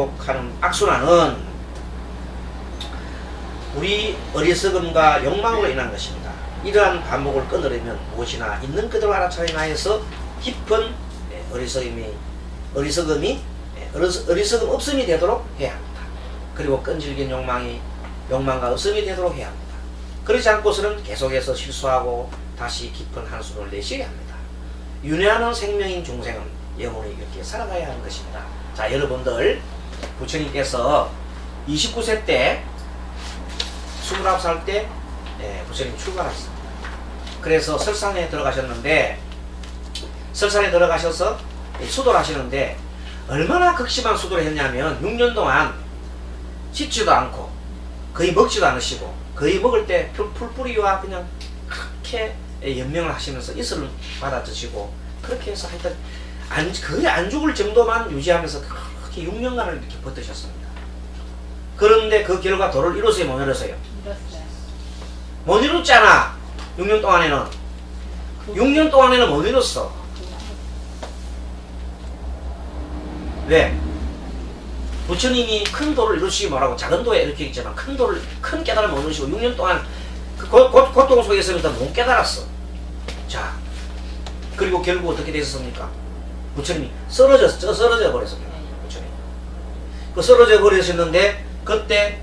반복하는 악순환은 우리 어리석음과 욕망으로 인한 것입니다. 이러한 반복을 끊으려면 무엇이나 있는 그대로 알아차림하여서 깊은 어리석음 없음이 되도록 해야 합니다. 그리고 끈질긴 욕망과 없음이 되도록 해야 합니다. 그렇지 않고서는 계속해서 실수하고 다시 깊은 한숨을 내쉬어야 합니다. 윤회하는 생명인 중생은 영원히 이렇게 살아가야 하는 것입니다. 자, 여러분들 부처님께서 29세 때 29살 때 부처님 출가하셨습니다. 그래서 설산에 들어가셨는데 설산에 들어가셔서 수도를 하시는데 얼마나 극심한 수도를 했냐면 6년 동안 씻지도 않고 거의 먹지도 않으시고 거의 먹을 때 풀뿌리와 그냥 그렇게 연명을 하시면서 이슬을 받아 드시고 그렇게 해서 하여튼 거의 안 죽을 정도만 유지하면서 그렇게 6년간을 이렇게 버티셨습니다. 그런데 그 결과 도를 이뤘어요, 못 이뤘어요? 이뤘어요. 못 이뤘잖아. 6년 동안에는 6년 동안에는 못 이뤘어. 왜? 부처님이 큰 도를 이루시기 뭐라고 작은 도에 이렇게 있지만 큰 깨달음을 못 이루시고 6년 동안 그 고통 속에 있으면서 못 깨달았어. 자, 그리고 결국 어떻게 되셨습니까? 부처님이 쓰러져 버렸습니다. 부처님. 그 쓰러져 버리셨는데 그때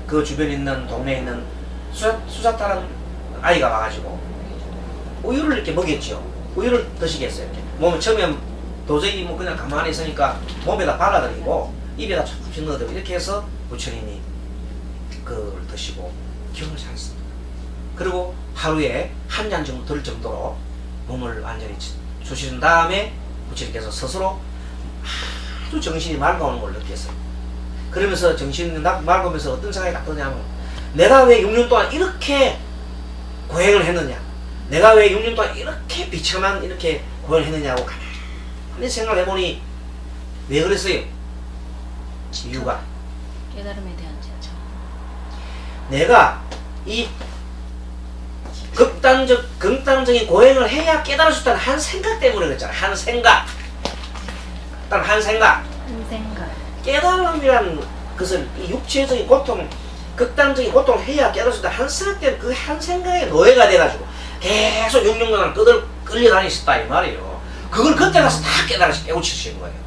그 주변에 있는 동네에 있는 수사타라는 아이가 와가지고 우유를 이렇게 먹였죠. 우유를 드시겠어요. 이렇게. 몸에 처음에 도저히 뭐 그냥 가만히 있으니까 몸에다 발라드리고 입에다 조금씩 넣어드리고 이렇게 해서 부처님이 그걸 드시고 기운을 차렸습니다. 그리고 하루에 한 잔 정도 들 정도로 몸을 완전히 주신 다음에 부처님께서 스스로 아주 정신이 맑아오는 걸 느꼈어요. 그러면서 정신이 맑으면서 어떤 생각이 딱 드냐면 내가 왜 6년 동안 이렇게 고행을 했느냐, 내가 왜 6년 동안 이렇게 비참한 이렇게 고행을 했느냐고 가만히 생각을 해보니 왜 그랬어요? 이유가 깨달음에 대한 지쳐. 내가 이 극단적인 고행을 해야 깨달을 수 있다는 한 생각 때문에 그랬잖아. 한 생각. 딱 한 생각. 한 생각. 깨달음이란 것은 이 육체적인 고통, 극단적인 고통을 해야 깨달을 수 있다. 한 생각 때문에 그 한 생각에 노예가 돼가지고 계속 6년 동안 끌려다니셨다 이 말이에요. 그걸 그때 가서 다 깨우치신 거예요.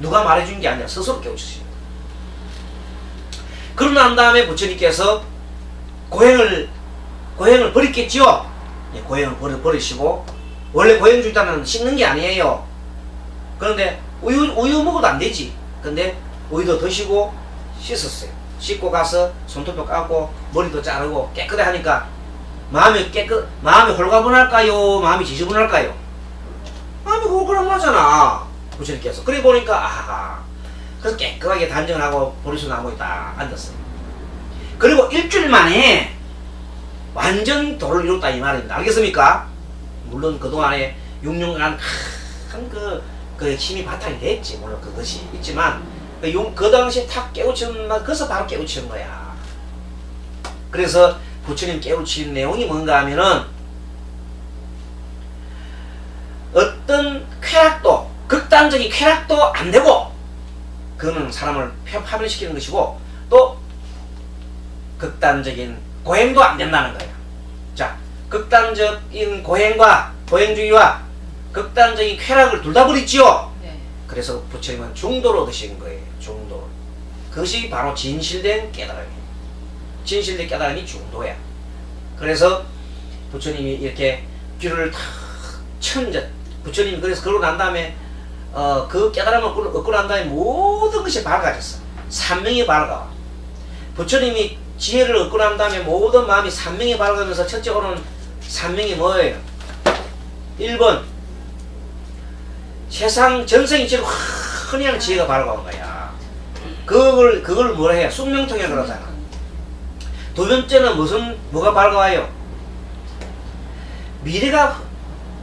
누가 말해준 게 아니라 스스로 깨우치신 거예요. 그러고 난 다음에 부처님께서 고행을 버렸겠지요. 고행을 버리시고 원래 고행 중단은 씻는 게 아니에요. 그런데 우유 먹어도 안 되지. 근데 우유도 드시고 씻었어요. 씻고 가서 손톱도 깎고 머리도 자르고 깨끗해 하니까 마음이 홀가분할까요? 마음이 지저분할까요? 마음이 홀가분하잖아. 부처님께서. 그래 보니까 그래서 깨끗하게 단정을 하고 보리수 나무에 딱 앉았어요. 그리고 일주일 만에 완전 도를 이뤘다 이 말입니다. 알겠습니까? 물론 그동안에 6년간 그 힘이 바탕이 됐지. 물론 그것이 있지만 그 당시에 탁 깨우치는 말 그래서 바로 깨우치는 거야. 그래서 부처님 깨우친 내용이 뭔가 하면은 어떤 쾌락도 극단적인 쾌락도 안 되고 그거는 사람을 파멸시키는 것이고 또 극단적인 고행도 안 된다는 거예요. 자, 극단적인 고행주의와 극단적인 쾌락을 둘 다 버리지요. 네. 그래서 부처님은 중도로 드신 거예요. 중도. 그것이 바로 진실된 깨달음이에요. 진실된 깨달음이 중도야. 그래서 부처님이 이렇게 귀를 탁 천전. 부처님이 그래서 그러고 난 다음에 그 깨달음을 얻고 난 다음에 모든 것이 밝아졌어. 산명이 밝아. 부처님이 지혜를 얻고 난 다음에 모든 마음이 산명이 밝으면서 첫째로는 산명이 뭐예요? 1번 세상 전생이치로 흔히한 지혜가 밝아온 거야. 그걸 뭐라 해요? 숙명통에 그러잖아. 두 번째는 뭐가 밝아와요?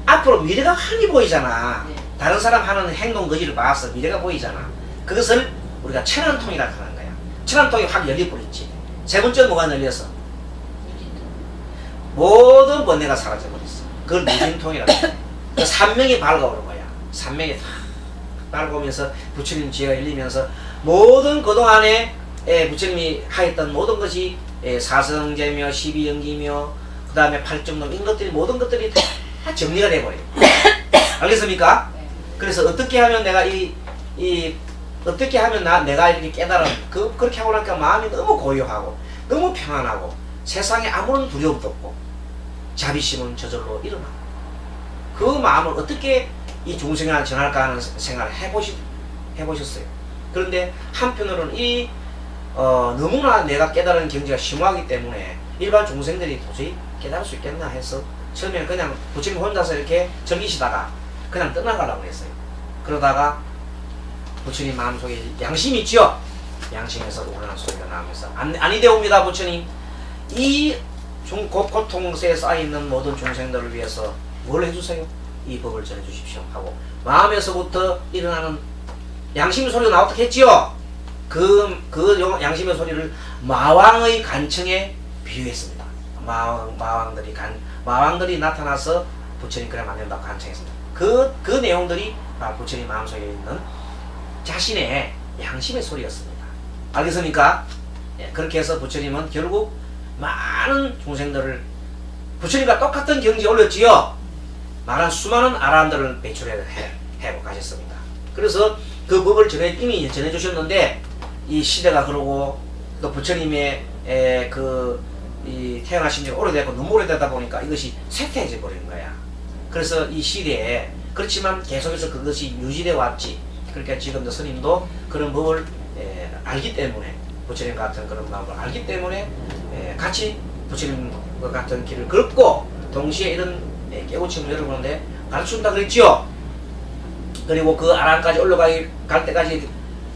앞으로 미래가 흔히 보이잖아. 네. 다른 사람 하는 행동 거지를 봐서 미래가 보이잖아. 그것을 우리가 천안통이라고 하는 거야. 천안통이 확 열려버렸지. 세 번째는 뭐가 열렸어? 모든 번뇌가 사라져버렸어. 그걸 무진통이라고 해. 그 산명이 밝아오는 거야. 산명이 다 따라오면서 부처님 지혜가 열리면서 모든 그동안에 부처님이 하였던 모든 것이 사성제며 십이연기며 그 다음에 팔정론 이런 것들이 모든 것들이 다 정리가 돼버려요. 알겠습니까? 그래서 어떻게 하면 내가 어떻게 하면 내가 이렇게 깨달은 그렇게 하고 나니까 마음이 너무 고요하고 너무 평안하고 세상에 아무런 두려움도 없고 자비심은 저절로 일어나고 그 마음을 어떻게 이 중생한테 전할까 하는 생각을 해보셨어요. 그런데 한편으로는 너무나 내가 깨달은 경지가 심오하기 때문에 일반 중생들이 도저히 깨달을 수 있겠나 해서 처음에는 그냥 부처님 혼자서 이렇게 즐기시다가 그냥 떠나가려고 했어요. 그러다가 부처님 마음속에 양심이 있죠? 양심에서 우러난 소리가 나오면서 아니되옵니다 부처님. 이 고통세에 쌓여있는 모든 중생들을 위해서 뭘 해주세요? 이 법을 전해주십시오 하고 마음에서부터 일어나는 양심의 소리가 나오게 했지요? 그 양심의 소리를 마왕의 간청에 비유했습니다. 마왕들이 나타나서 부처님 그래 만든다고 간청했습니다. 그 내용들이 부처님 마음속에 있는 자신의 양심의 소리였습니다. 알겠습니까? 그렇게 해서 부처님은 결국 많은 중생들을 부처님과 똑같은 경지에 올렸지요. 많은 수많은 아라한들을 배출해 가셨습니다. 그래서 그 법을 이미 전해주셨는데 이 시대가 그러고 또 부처님의 태어나신 지 오래되고 너무 오래되다 보니까 이것이 쇠퇴해져 버린 거야. 그래서 이 시대에 그렇지만 계속해서 그것이 유지되어 왔지. 그러니까 지금도 스님도 그런 법을 알기 때문에 부처님 같은 그런 마음을 알기 때문에 같이 부처님과 같은 길을 걷고 동시에 이런 깨우침을 열어보는데 가르쳐준다 그랬지요. 그리고 그 아란까지 올라갈 때까지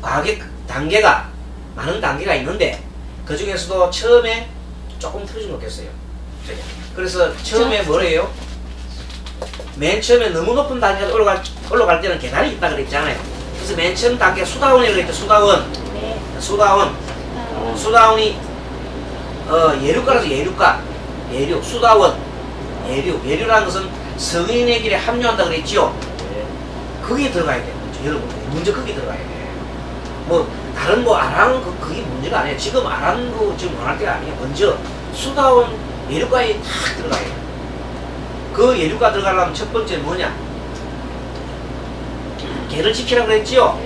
과학의 단계가 많은 단계가 있는데 그 중에서도 처음에 조금 틀어진 것 같겠어요. 그래서 처음에 뭐래요? 맨 처음에 너무 높은 단계에 올라갈 때는 계단이 있다 그랬잖아요. 그래서 맨 처음 단계 수다원이라고 했죠. 수다원. 네. 수다원이 예류가라서 예류가. 예류. 수다원. 예류라는 것은 성인의 길에 합류한다 그랬지요. 거기에 들어가야 돼. 여러분 먼저 거기 들어가야 돼. 뭐 다른 아랑 그게 문제가 아니에요. 지금 아랑 지금 원할 때가 아니에요. 먼저 수다원 예류가에 탁 들어가야 돼. 그 예류가 들어가려면 첫 번째 뭐냐? 계를 지키라 그랬지요.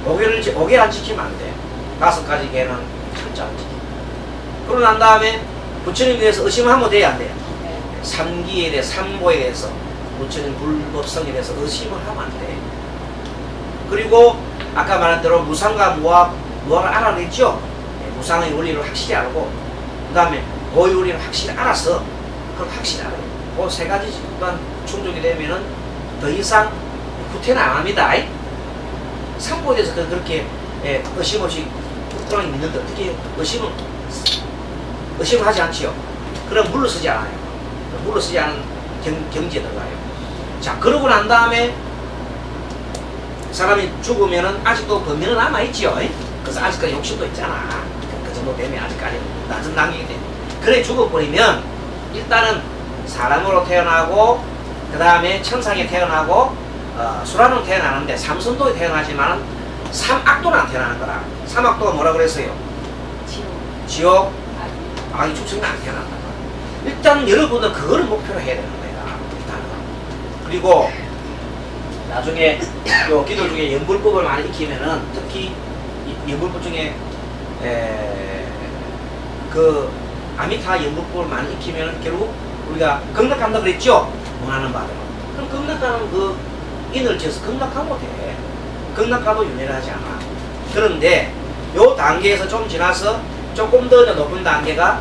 오계를 지켜. 오계 안 지키면 안 돼. 5가지 계는 철저 안 지켜. 그러고 난 다음에 부처님에 대해서 의심하면 돼야 안 돼요. 삼기에 대해 삼보에 대해서 부처님 불법성에 대해서 의심을 하면 안 돼. 그리고 아까 말한 대로 무상과 무아를 알아냈죠. 무상의 원리를 확실히 알고 그 다음에 보의 원리를 확실히 알아서 그걸 확실히 알아요. 그 3가지만 충족이 되면은 더 이상 후퇴는 안 합니다. 삼보에 대해서 그렇게 의심 없이 뚜랑이 믿는데 어떻게 의심을 하지 않지요. 그럼 물러서지 않아요. 물러서지 않은 경지에 들어가요. 자, 그러고 난 다음에 사람이 죽으면은 아직도 범인은 남아있지요. 그래서 아직까지 욕심도 있잖아. 그 정도 되면 아직까지 낮은 단계이기 때문에. 그래 죽어버리면 일단은 사람으로 태어나고 그 다음에 천상에 태어나고 수란으로 태어나는데 삼선도에 태어나지만 삼악도는 안 태어나는 거라. 삼악도가 뭐라 그랬어요? 지옥. 아니 축생은 안 태어난다. 일단 여러분은 그거를 목표로 해야 되는 거야. 일단은. 그리고 나중에 요 기도 중에 연불법을 많이 익히면은 특히 연불법 중에 그 아미타 연불법을 많이 익히면은 결국 우리가 극락한다 그랬죠? 원하는 바대로. 그럼 극락하는 그 인을 지어서 극락하면 돼. 극락가도 윤회를 하지 않아. 그런데 요 단계에서 좀 지나서 조금 더 높은 단계가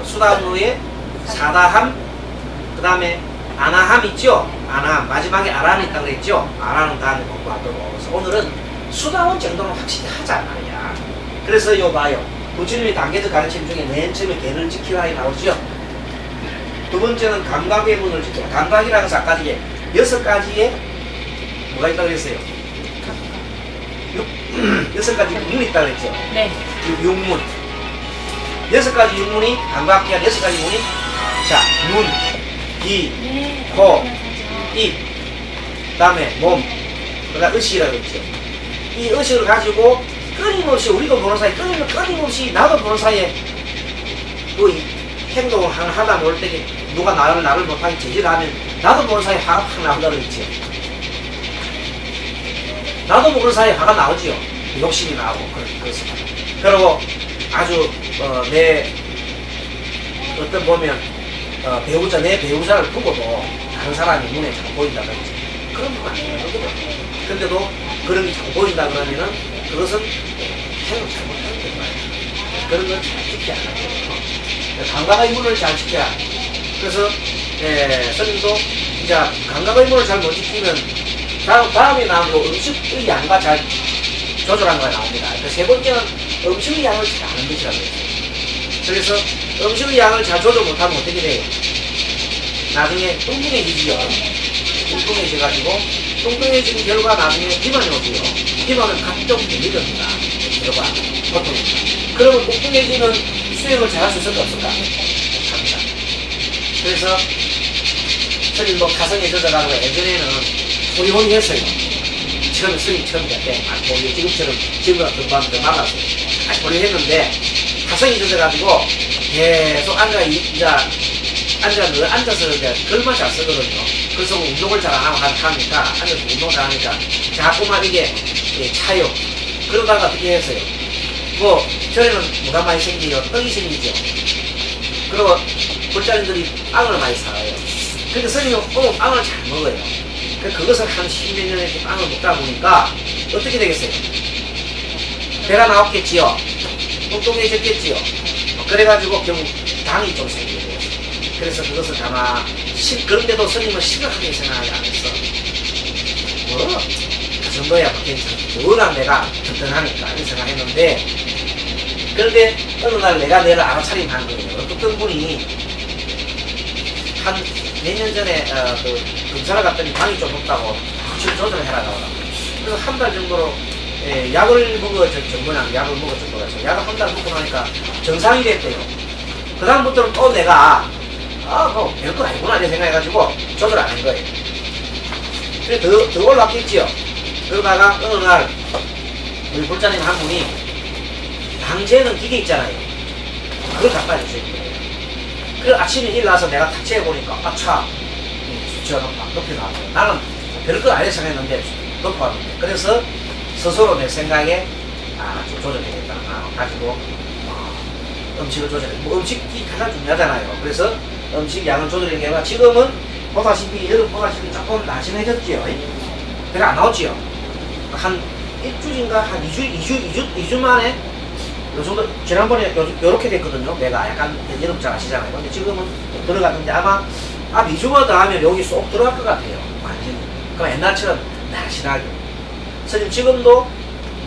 수다함 후에 사다함, 그 다음에 아나함 있죠? 아나함. 마지막에 아라는 있다고 그랬죠? 아라는 다음에 공부하도록. 그래서 오늘은 수다함 정도는 확실히 하자 말이야. 그래서 요 봐요. 부처님이 단계적 가르침 중에 맨 처음에 개를 지키라 나오죠? 두 번째는 감각의 문을 지키라. 감각이라는 것은 아까 6가지의 뭐가 있다고 그랬어요? 6가지 문이 있다고 그랬죠? 네. 6문. 6가지 6문이 감각기한 6가지 문이 자, 눈, 귀, 코, 입, 다음에 몸, 그다음 의식이라고 있죠. 이 의식을 가지고 끊임없이 우리도 보는 사이 끊임없이 나도 보는 사이에 그 행동을 하다 볼 때 누가 나를 못하게 제지를 하면 나도 모르는 사이에 화가 확 나온다고 그랬지요. 나도 모르는 사이에 화가 나오지요. 욕심이 나오고 그렇습니다. 그리고 아주 내 어떤 보면 배우자 내 배우자를 두고도 다른 사람이 눈에 잘 보인다든지 그런 건 아니에요. 근데도 그런 게 잘 보인다 그러면은 그것은 행을 잘못하는 거예요. 그런 건 잘 지켜야 하는 감각의 문을 잘 지켜야. 그래서 스님도 이제 감각의 문을 잘 못 지키면 다음에 나온 거 음식의 양과 잘 조절한 거가 나옵니다. 세 번째는 음식의 양을 잘 아는 것이라고 했어요. 그래서 음식의 양을 잘 조절 못하면 어떻게 돼요? 나중에 뚱뚱해지지요. 뚱뚱해져가지고 뚱뚱해진 결과 나중에 비만이 오지요. 비만은 각종 병이됩니다. 결과 보통. 그러면 뚱뚱해지는 수행을 잘 할 수 있을까 없을까? 못합니다. 그래서 스님 뭐 가성에 젖어가는 거 예전에는 호리호리 했어요. 처음에 스님 처음 때 지금처럼 지금보다 더 많아서 호리 했는데 가성이 젖어가지고 계속 앉아서 이제 글만 잘 쓰거든요. 그래서 운동을 잘 안 하고 하니까 앉아서 운동 잘 하니까 자꾸만 이게 차요. 그러다가 어떻게 했어요? 뭐 전에는 뭐가 많이 생기요? 떡이 생기죠. 그리고 불자님들이 빵을 많이 사와요. 근데 스님은 빵을 잘 먹어요. 그것을 한 10몇 년 이렇게 빵을 먹다 보니까 어떻게 되겠어요? 배가 나왔겠지요. 뚱뚱해졌겠지요. 그래가지고 결국 당이 좀 생기게 돼요. 그래서 그것을 아마 그런데도 스님은 심각하게 생각하지 않았어. 뭐 그 정도야 뭐 괜찮지. 워낙 내가 든든하니까 이렇게 생각했는데 그런데 어느 날 내가 내를 알아차림한 거예요. 어떤 분이 한 몇 년 전에 그 검사를 갔더니 당이 좀 높다고 지금 조절을 해라 나오라고. 그래서 한 달 정도로 약을 먹어 정도나 약을 먹어 정도가 있어요. 약을 한 달 먹고 나니까 정상이 됐대요. 그 다음부터는 또 내가 뭐 별거 아니구나 이렇게 생각해가지고 조절 안 한 거예요. 그래 더 올랐겠지요. 그러다가 어느 날 우리 불자님 한 분이 당재는 기계 있잖아요. 그걸 갖다 주세요. 그래 아침에 일어나서 내가 탁 재보니까 아차 수치가 높이 나왔어요. 나는 별거 아니라 생각했는데 높아왔는데 그래서 스스로 내 생각에 좀 조절해야겠다 가지고 음식을 조절해. 뭐 음식이 가장 중요하잖아요. 그래서 음식 양을 조절하는 게 아니라 지금은 보다시피 여름 보다시피 조금 날씬해졌지요. 그래 안 나왔지요. 한 일주일인가 한 2주 만에 요 정도 지난번에 요렇게 됐거든요. 내가 약간 여름 잘 아시잖아요. 근데 지금은 들어갔는데 아마 2주만 더 하면 여기 쏙 들어갈 것 같아요. 완전히. 그럼 옛날처럼 날씬하게. 선생님 지금도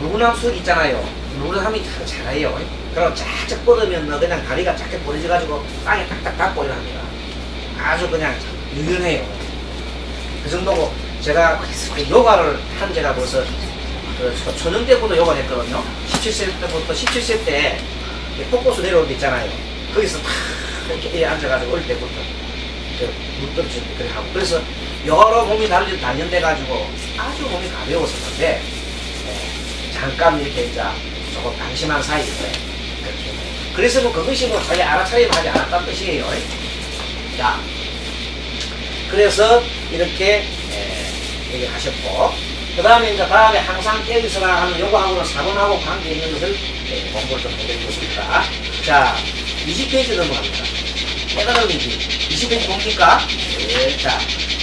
물구나무 있잖아요. 물구나무 잘해요. 그럼 쫙쫙 뻗으면 그냥 다리가 작게 벌어져가지고 땅에 딱딱 닿고 이랍니다. 아주 그냥 유연해요. 그 정도고 제가 그 요가를 한 제가 벌써 초년 때부터 요가를 했거든요. 17세 때 폭포수 내려올 때 있잖아요. 거기서 탁 이렇게 앉아가지고 어릴 때부터 물 떨어질 때 그래 하고 그래서 여러 몸이 단련돼가지고 아주 몸이 가벼웠었는데 잠깐 이렇게 이제 조금 방심한 사이에 그렇게 그래서 뭐 그것이 뭐 자기 알아차림 하지 않았다는 뜻이에요. 자, 그래서 이렇게 얘기하셨고 그 다음에 이제 다음에 항상 깨어있어라 하는 요거하고는 사본하고 관계 있는 것을 공부를 좀 해드리겠습니다. 자, 20페이지 넘어갑니다. 깨달음이지. 20페이지 봅니까? 네. 자,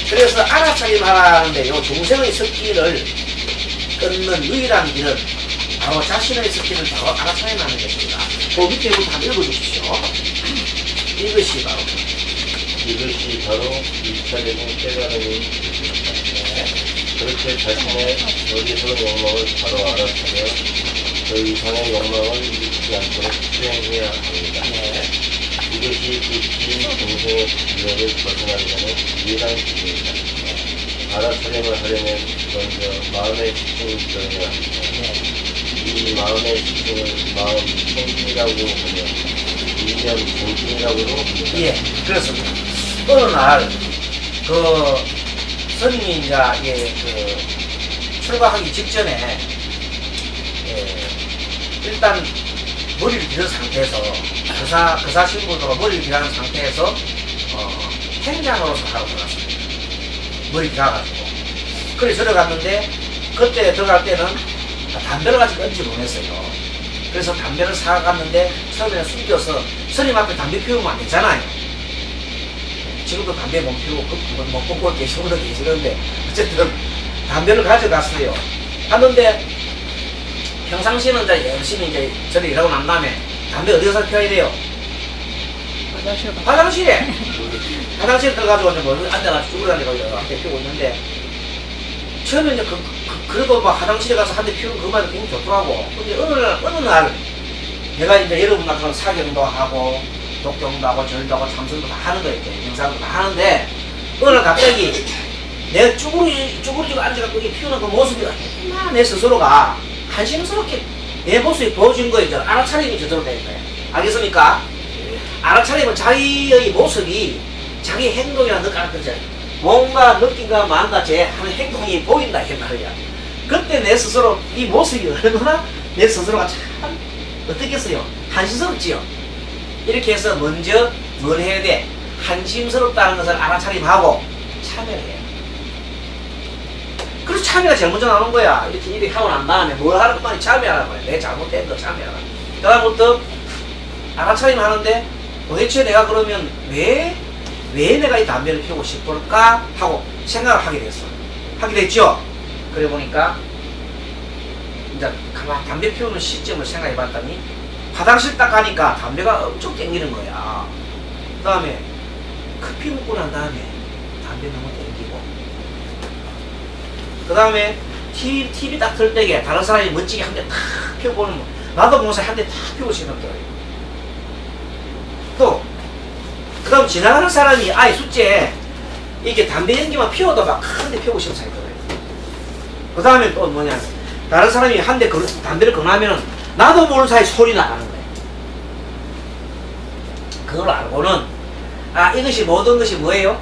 그래서 알아차림하라는데 요 중생의 습기를 끊는 유일한 길은 바로 자신의 습기를 바로 알아차림하는 것입니다. 그 밑에부터 한번 읽어주십시오. 이것이 바로 일차례는 깨달음이 그렇게 자신의 어리석은 욕망을 바로 알아차려 그 이상의 욕망을 일으키지 않도록 수행해야 합니다. 이것이 그 긴 중생의 비열을 벗어나려는 유일한 길입니다. 알아차림을 하려면 먼저 마음의 식중을 들어야 합니다. 이 마음의 식중을 마음 생기라고 하며 이념 정신이라고도 합니다. 예, 그렇습니다. 어느 날 선임이 이제 출발하기 직전에 일단 머리를 기른 상태에서 거사 신부도 머리를 기른 상태에서 행장으로서 하러 들어갔습니다. 머리 길어가지고. 그래 들어갔는데 그때 들어갈 때는 담배를 아직 얹지 못했어요. 그래서 담배를 사갔는데 처음에는 숨겨서 스님 앞에 담배 피우면 안 되잖아요. 지금도 담배 못 피우고 못 끊고 계신 분도 계시는데 어쨌든 담배를 가져갔어요. 갔는데 평상시에는 이제 열심히 이제 저를 일하고 난 다음에 담배 어디서 피워야 돼요? 화장실에. 화장실에 들어가지고 이제 뭐 앉아가지고 쭈그려 앉아가지고 한 대 피우고 있는데 처음에 이제 그래도 막 화장실에 가서 한 대 피우는 그만이 굉장히 좋더라고. 근데 어느 날 내가 이제 여러분 같은 사경도 하고 독경도 하고 절도 하고 참선도 다 하는 거예요. 명상도 다 하는데 어느 날 갑자기 내가 쭈그리고 앉아갖고 피우는 그 모습이 얼마나 내 스스로가 한심스럽게 내 모습이 보여준 거예요. 알아차림이 저절로 된 거예요. 알겠습니까? 알아차림은 자기의 모습이 자기 행동이나 느끼는 뭔가 느낀가 마음가 제 하는 행동이 보인다 이 말이야. 그때 내 스스로 이 모습이 얼마나 내 스스로가 참 어떻겠어요? 한심스럽지요. 이렇게 해서 먼저 뭘 해야 돼? 한심스럽다는 것을 알아차림하고 참여를 해요. 그래서 참여가 제일 먼저 나오는 거야. 이렇게 하고 난 다음에 뭘 하는 것만이 참여하라는 거야. 내 잘못된 거 참여하라. 그 다음부터 알아차림 하는데 도대체 내가 그러면 왜 내가 이 담배를 피우고 싶을까 하고 생각을 하게 됐어. 하게 됐죠? 그래 보니까 이제 가만 담배 피우는 시점을 생각해 봤더니 화장실 딱 가니까 담배가 엄청 땡기는 거야. 그 다음에 커피 먹고 난 다음에 담배 너무 땡기고 그 다음에 TV 딱 틀 때에 다른 사람이 멋지게 한 대 탁 피워보는 거 나도 모르면서 한 대 탁 피우고 싶은 거예요. 또 그 다음 지나가는 사람이 아예 숫제 이게 담배 연기만 피워도 막 한 대 피우고 싶은 사람이 있거든요. 그 다음에 또 뭐냐 다른 사람이 한 대 담배를 건하면은 나도 모르는 사이 소리 나가는 거예요. 그걸 알고는 이것이 모든 것이 뭐예요?